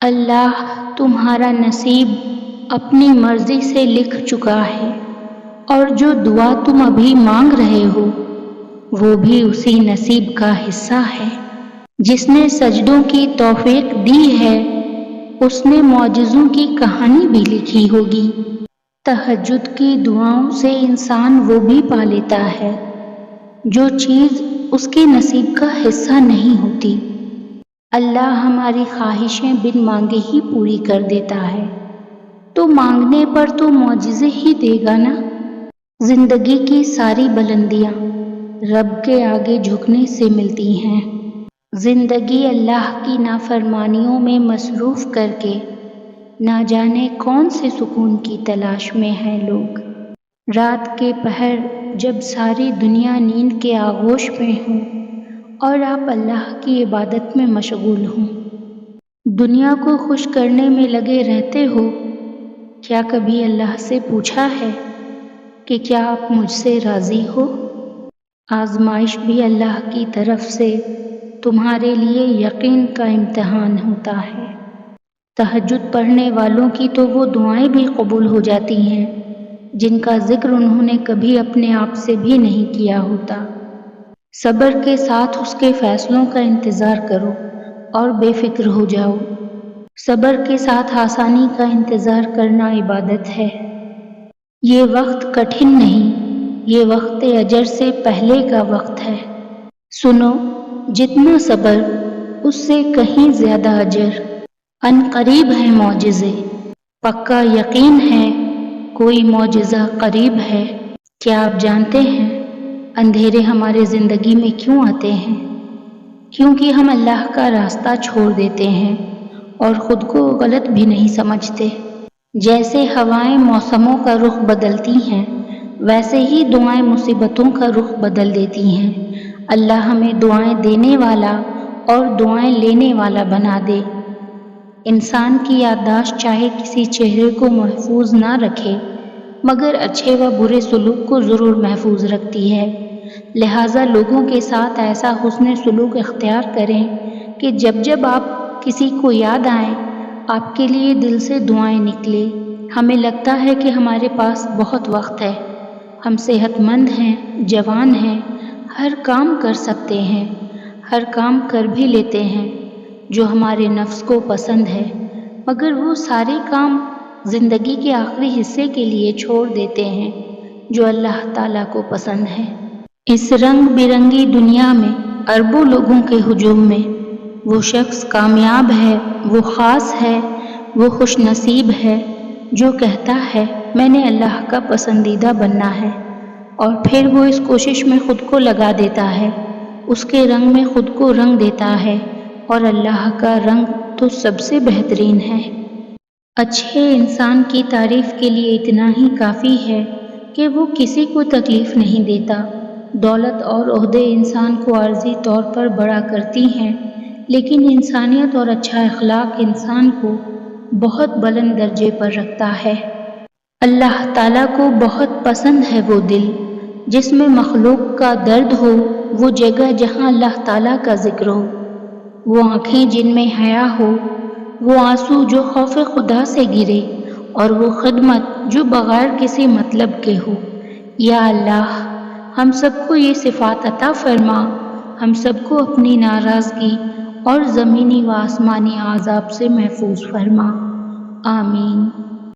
اللہ تمہارا نصیب اپنی مرضی سے لکھ چکا ہے، اور جو دعا تم ابھی مانگ رہے ہو وہ بھی اسی نصیب کا حصہ ہے۔ جس نے سجدوں کی توفیق دی ہے اس نے معجزوں کی کہانی بھی لکھی ہوگی۔ تہجد کی دعاؤں سے انسان وہ بھی پا لیتا ہے جو چیز اس کے نصیب کا حصہ نہیں ہوتی۔ اللہ ہماری خواہشیں بن مانگے ہی پوری کر دیتا ہے، تو مانگنے پر تو معجزے ہی دے گا نا۔ زندگی کی ساری بلندیاں رب کے آگے جھکنے سے ملتی ہیں۔ زندگی اللہ کی نافرمانیوں میں مصروف کر کے نہ جانے کون سے سکون کی تلاش میں ہیں لوگ۔ رات کے پہر جب ساری دنیا نیند کے آغوش میں ہوں اور آپ اللہ کی عبادت میں مشغول ہوں، دنیا کو خوش کرنے میں لگے رہتے ہو، کیا کبھی اللہ سے پوچھا ہے کہ کیا آپ مجھ سے راضی ہو؟ آزمائش بھی اللہ کی طرف سے تمہارے لیے یقین کا امتحان ہوتا ہے۔ تہجد پڑھنے والوں کی تو وہ دعائیں بھی قبول ہو جاتی ہیں جن کا ذکر انہوں نے کبھی اپنے آپ سے بھی نہیں کیا ہوتا۔ صبر کے ساتھ اس کے فیصلوں کا انتظار کرو اور بے فکر ہو جاؤ۔ صبر کے ساتھ آسانی کا انتظار کرنا عبادت ہے۔ یہ وقت کٹھن نہیں، یہ وقت اجر سے پہلے کا وقت ہے۔ سنو، جتنا صبر اس سے کہیں زیادہ اجر۔ ان قریب ہیں معجزے، پکا یقین ہے کوئی معجزہ قریب ہے۔ کیا آپ جانتے ہیں اندھیرے ہمارے زندگی میں کیوں آتے ہیں؟ کیونکہ ہم اللہ کا راستہ چھوڑ دیتے ہیں اور خود کو غلط بھی نہیں سمجھتے۔ جیسے ہوائیں موسموں کا رخ بدلتی ہیں، ویسے ہی دعائیں مصیبتوں کا رخ بدل دیتی ہیں۔ اللہ ہمیں دعائیں دینے والا اور دعائیں لینے والا بنا دے۔ انسان کی یادداشت چاہے کسی چہرے کو محفوظ نہ رکھے، مگر اچھے و برے سلوک کو ضرور محفوظ رکھتی ہے۔ لہٰذا لوگوں کے ساتھ ایسا حسن سلوک اختیار کریں کہ جب جب آپ کسی کو یاد آئیں آپ کے لیے دل سے دعائیں نکلیں۔ ہمیں لگتا ہے کہ ہمارے پاس بہت وقت ہے، ہم صحت مند ہیں، جوان ہیں، ہر کام کر سکتے ہیں، ہر کام کر بھی لیتے ہیں جو ہمارے نفس کو پسند ہے، مگر وہ سارے کام زندگی کے آخری حصے کے لیے چھوڑ دیتے ہیں جو اللہ تعالیٰ کو پسند ہے۔ اس رنگ برنگی دنیا میں اربوں لوگوں کے ہجوم میں وہ شخص کامیاب ہے، وہ خاص ہے، وہ خوش نصیب ہے جو کہتا ہے میں نے اللہ کا پسندیدہ بننا ہے، اور پھر وہ اس کوشش میں خود کو لگا دیتا ہے، اس کے رنگ میں خود کو رنگ دیتا ہے، اور اللہ کا رنگ تو سب سے بہترین ہے۔ اچھے انسان کی تعریف کے لیے اتنا ہی کافی ہے کہ وہ کسی کو تکلیف نہیں دیتا۔ دولت اور عہدے انسان کو عارضی طور پر بڑا کرتی ہیں، لیکن انسانیت اور اچھا اخلاق انسان کو بہت بلند درجے پر رکھتا ہے۔ اللہ تعالیٰ کو بہت پسند ہے وہ دل جس میں مخلوق کا درد ہو، وہ جگہ جہاں اللہ تعالیٰ کا ذکر ہو، وہ آنکھیں جن میں حیا ہو، وہ آنسو جو خوف خدا سے گرے، اور وہ خدمت جو بغیر کسی مطلب کے ہو۔ یا اللہ، ہم سب کو یہ صفات عطا فرما، ہم سب کو اپنی ناراضگی اور زمینی و آسمانی عذاب سے محفوظ فرما۔ آمین۔